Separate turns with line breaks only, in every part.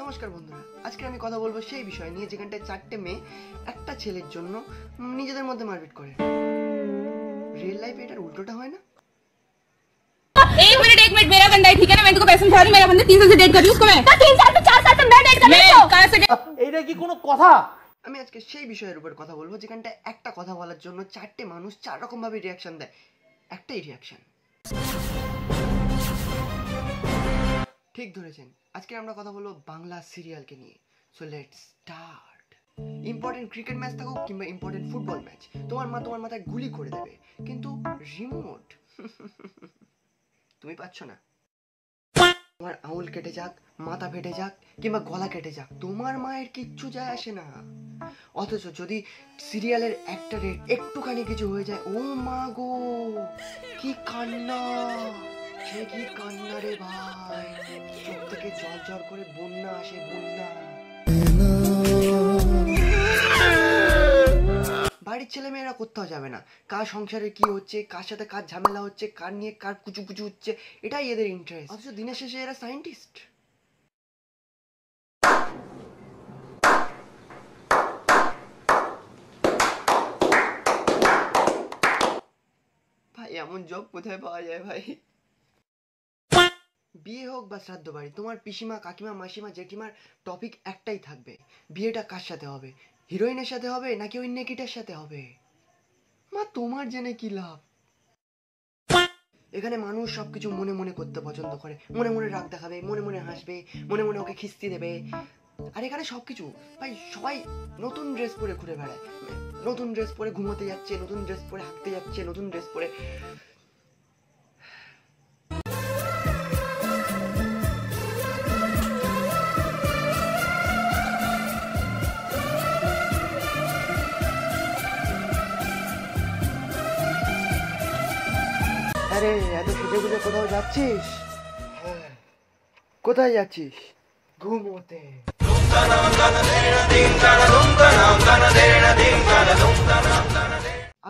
নমস্কার বন্ধুরা, আজকে আমি কথা বলবো সেই বিষয় নিয়ে যেখানটায় চারটে মেয়ে একটা ছেলের জন্য নিজেদের মধ্যে মারপিট করে। রিয়েল লাইফে এটার উল্টোটা হয় না?
एक मिनट मेरा बंदा है, ठीक है ना? मैं तुमको पैसे उठा रही, मेरा बंदा 3 साल से डेट कर रही हूं उसको मैं 3 साल से 4 साल से मैं डेट कर रही हूं। कहां से
এইটা কি কোনো কথা?
আমি আজকে সেই বিষয়ের উপর কথা বলবো যেখানটায় একটা কথা বলার জন্য চারটে মানুষ চার রকম ভাবে রিঅ্যাকশন দেয়। একটাই রিঅ্যাকশন। ঠিক ধরেছেন, আজকে আমরা কথা বলবো বাংলা সিরিয়ালকে নিয়ে। So let's start. Important cricket match থাকুক কিংবা ইম্পর্টেন্ট ফুটবল ম্যাচ, তোমার মা তোমার মাথায় গুলি করে দেবে, কিন্তু রিমোট তুমি পাচ্ছ না। তোমার আঙুল কেটে যাক, মাথা ফেটে যাক কিংবা গলা কেটে যাক, তোমার মায়ের কিচ্ছু যায় আসে না। অথচ যদি সিরিয়ালের অ্যাক্টরের একটুখানি কিছু হয়ে যায়, ও মা গো কি কান্না, সে কি কান্না রে ভাই, চোখ থেকে জল জল করে বন্যা আসে, বন্যা। বাড়ির ছেলে মেয়েরা কোথাও যাবে না, কার সংসারে কি হচ্ছে, কার সাথে কার ঝামেলা হচ্ছে, কার নিয়ে কার কুচু কুচু হচ্ছে, এটাই এদের ইন্টারেস্ট। অথচ দিনের শেষে এরা সায়েন্টিস্ট। ভাই এমন জব কোথায় পাওয়া যায় ভাই? বিয়ে হোক বা শ্রাদ্ধ বাড়ি, তোমার পিসিমা কাকিমা মাসিমা জেঠিমার টপিক একটাই থাকবে, বিয়েটা কার সাথে হবে, হিরোইনের সাথে হবে নাকি ওই নেকিটার সাথে হবে। মা তোমার জেনে কি লাভ? এখানে মানুষ সবকিছু মনে মনে করতে পছন্দ করে, মনে মনে রাগ দেখাবে, মনে মনে হাসবে, মনে মনে ওকে খিস্তি দেবে। আর এখানে সবকিছু ভাই, সবাই নতুন ড্রেস পরে ঘুরে বেড়ায়, নতুন ড্রেস পরে ঘুমোতে যাচ্ছে, নতুন ড্রেস পরে হাঁটতে যাচ্ছে, নতুন ড্রেস পরে। আরে এত সেজে গুজে কোথাও যাচ্ছিস? হ্যাঁ, কোথায় যাচ্ছিস? ঘুমোতে।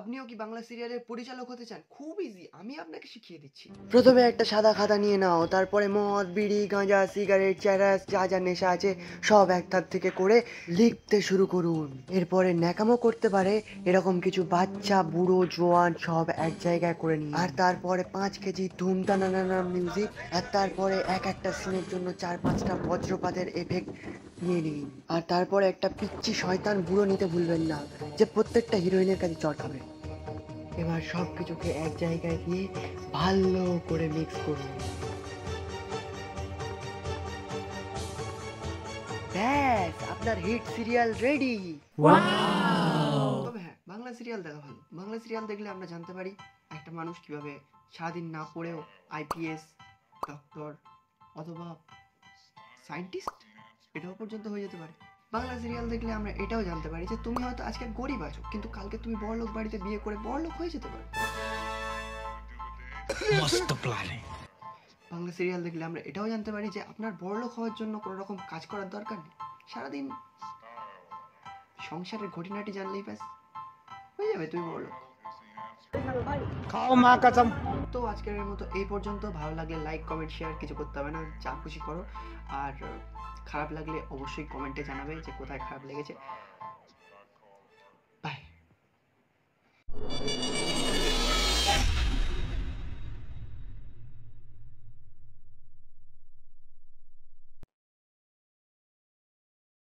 আপনিও কি বাংলা সিরিয়ালের পরিচালক হতে চান? খুব ইজি, আমি আপনাকে শিখিয়ে দিচ্ছি। প্রথমে একটা সাদা খাতা নিয়ে নাও, তারপরে মদ বিড়ি গাঁজা সিগারেট চ্যারাস যা যা নেশা আছে সব এক ধার থেকে করে লিখতে শুরু করুন। এরপরে ন্যাকামো করতে পারে এরকম কিছু বাচ্চা বুড়ো জোয়ান সব এক জায়গায় করে নিন। আর তারপরে 5 কেজি ধুমটানানা মিউজিক, আর তারপরে এক একটা সিনের জন্য 4-5টা বজ্রপাতের এফেক্ট নিয়ে নিন। আর তারপরে একটা পিচ্চি শয়তান বুড়ো নিতে ভুলবেন না, যে প্রত্যেকটা হিরোইনের কাছে চট হবে। এবার সব কিছুকে এক জায়গায় দিয়ে ভালো করে মিক্স করুন। ব্যাস, আপনার হিট সিরিয়াল রেডি। তবে হ্যাঁ, বাংলা সিরিয়াল দেখা ভালো। বাংলা সিরিয়াল দেখলে আমরা জানতে পারি একটা মানুষ কিভাবে সারাদিন না পড়েও আইপিএস, ডক্টর অথবা সায়েন্টিস্ট এটাও পর্যন্ত হয়ে যেতে পারে। বাংলা সিরিয়াল দেখলে আমরা এটাও জানতে পারি যে তুমি হয়তো আজকে গরিব আছো, কিন্তু কালকে তুমি বড়লোক বাড়িতে বিয়ে করে বড়লোক হয়ে যেতে পারো। মস্ত প্ল্যানিং। বাংলা সিরিয়াল দেখলে আমরা এটাও জানতে পারি যে আপনার বড়লোক হওয়ার জন্য কোনো রকম কাজ করার দরকার নেই, সারাদিন সংসারের ঘটিনাটি জানলেই ব্যাস হয়ে যাবে তুমি বড়লোক।
খাও মা কসম।
তো আজকের মতো এই পর্যন্ত। ভালো লাগলে লাইক কমেন্ট শেয়ার কিছু করতে হবে না, যা খুশি করো। আর খারাপ লাগলে অবশ্যই কমেন্টে জানাবে যে কোথায় খারাপ লেগেছে।